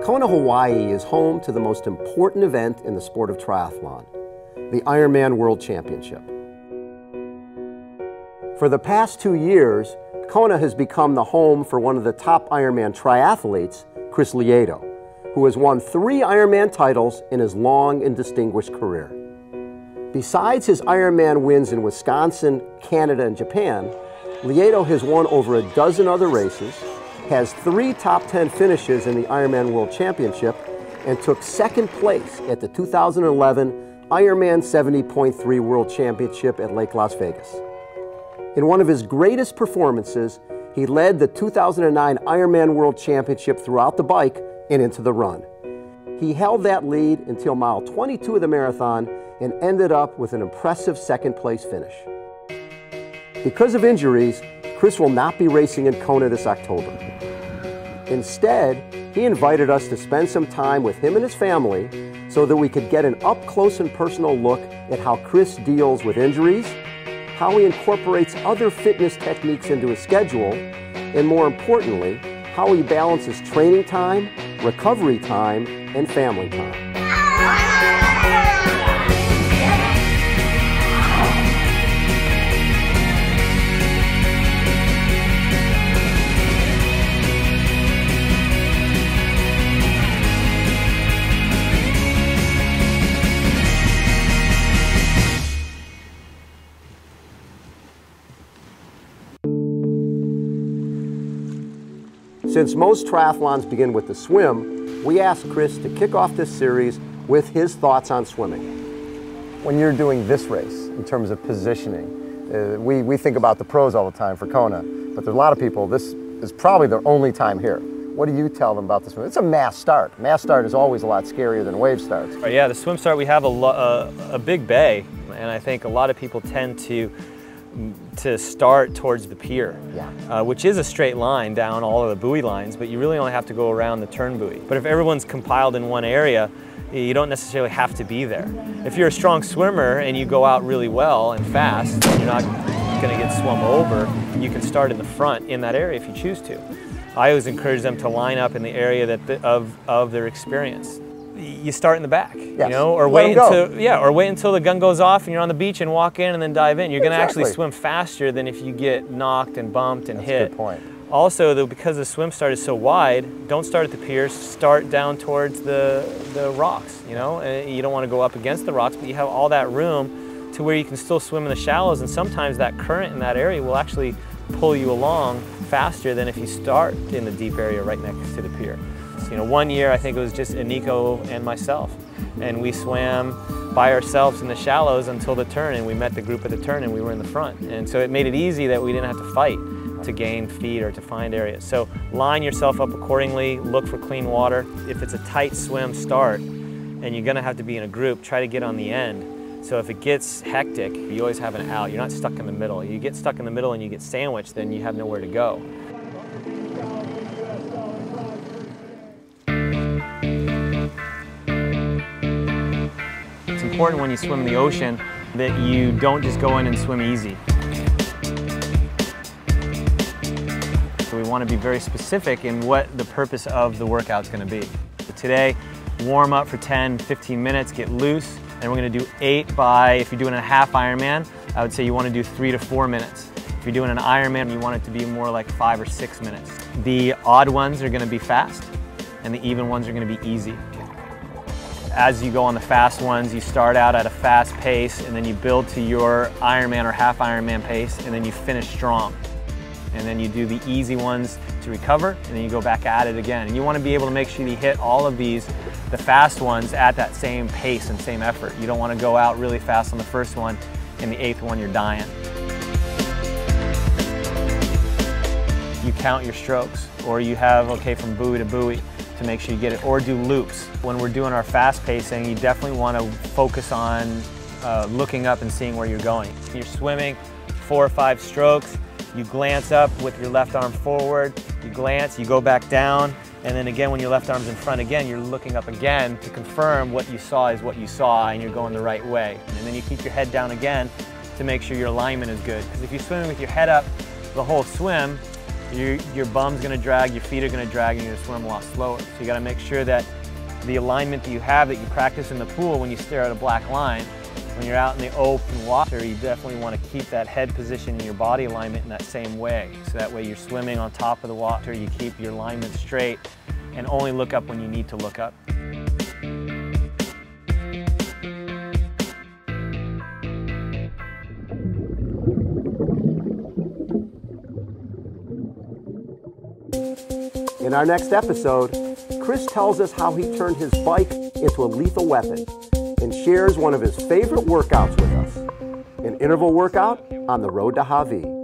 Kona, Hawaii is home to the most important event in the sport of triathlon, the Ironman World Championship. For the past 2 years, Kona has become the home for one of the top Ironman triathletes, Chris Lieto, who has won 3 Ironman titles in his long and distinguished career. Besides his Ironman wins in Wisconsin, Canada, and Japan, Lieto has won over a dozen other races, has 3 top 10 finishes in the Ironman World Championship, and took second place at the 2011 Ironman 70.3 World Championship at Lake Las Vegas. In one of his greatest performances, he led the 2009 Ironman World Championship throughout the bike and into the run. He held that lead until mile 22 of the marathon and ended up with an impressive second place finish. Because of injuries, Chris will not be racing in Kona this October. Instead, he invited us to spend some time with him and his family so that we could get an up-close and personal look at how Chris deals with injuries, how he incorporates other fitness techniques into his schedule, and more importantly, how he balances training time, recovery time, and family time. Since most triathlons begin with the swim, we asked Chris to kick off this series with his thoughts on swimming. When you're doing this race, in terms of positioning, we think about the pros all the time for Kona, but there's a lot of people, this is probably their only time here. What do you tell them about the swim? It's a mass start. Mass start is always a lot scarier than wave starts. Yeah, the swim start, we have a big bay, and I think a lot of people tend to start towards the pier, which is a straight line down all of the buoy lines, but you really only have to go around the turn buoy. But if everyone's compiled in one area, you don't necessarily have to be there. If you're a strong swimmer and you go out really well and fast, you're not going to get swum over, you can start in the front in that area if you choose to. I always encourage them to line up in the area of their experience. You start in the back, you know, or wait until the gun goes off and you're on the beach and walk in and then dive in. You're going to actually swim faster than if you get knocked and bumped and hit. That's a good point. Also, though, because the swim start is so wide, don't start at the pier. Start down towards the rocks. You know, you don't want to go up against the rocks, but you have all that room to where you can still swim in the shallows. And sometimes that current in that area will actually pull you along faster than if you start in the deep area right next to the pier. You know, one year I think it was just Nico and myself, and we swam by ourselves in the shallows until the turn, and we met the group at the turn and we were in the front. And so it made it easy that we didn't have to fight to gain feet or to find areas. So line yourself up accordingly, look for clean water. If it's a tight swim start and you're gonna have to be in a group, try to get on the end. So if it gets hectic, you always have an out. You're not stuck in the middle. You get stuck in the middle and you get sandwiched, then you have nowhere to go. It's important when you swim in the ocean that you don't just go in and swim easy. So we want to be very specific in what the purpose of the workout's going to be. So today, warm up for 10-15 minutes, get loose, and we're going to do 8 by, if you're doing a half Ironman, I would say you want to do 3 to 4 minutes. If you're doing an Ironman, you want it to be more like 5 or 6 minutes. The odd ones are going to be fast, and the even ones are going to be easy. As you go on the fast ones, you start out at a fast pace and then you build to your Ironman or half Ironman pace, and then you finish strong. And then you do the easy ones to recover, and then you go back at it again. And you want to be able to make sure you hit all of these, the fast ones, at that same pace and same effort. You don't want to go out really fast on the first one, and the 8th one you're dying. You count your strokes, or you have, okay, from buoy to buoy, to make sure you get it, or do loops. When we're doing our fast pacing, you definitely want to focus on looking up and seeing where you're going. You're swimming 4 or 5 strokes, you glance up with your left arm forward, you glance, you go back down, and then again when your left arm's in front again, you're looking up again to confirm what you saw is what you saw and you're going the right way. And then you keep your head down again to make sure your alignment is good. Because if you're swimming with your head up the whole swim, your bum's gonna drag, your feet are gonna drag, and you're gonna swim a lot slower. So you gotta make sure that the alignment that you have, that you practice in the pool when you stare at a black line, when you're out in the open water, you definitely want to keep that head position and your body alignment in that same way. So that way you're swimming on top of the water, you keep your alignment straight, and only look up when you need to look up. In our next episode, Chris tells us how he turned his bike into a lethal weapon and shares one of his favorite workouts with us, an interval workout on the road to Hawaii.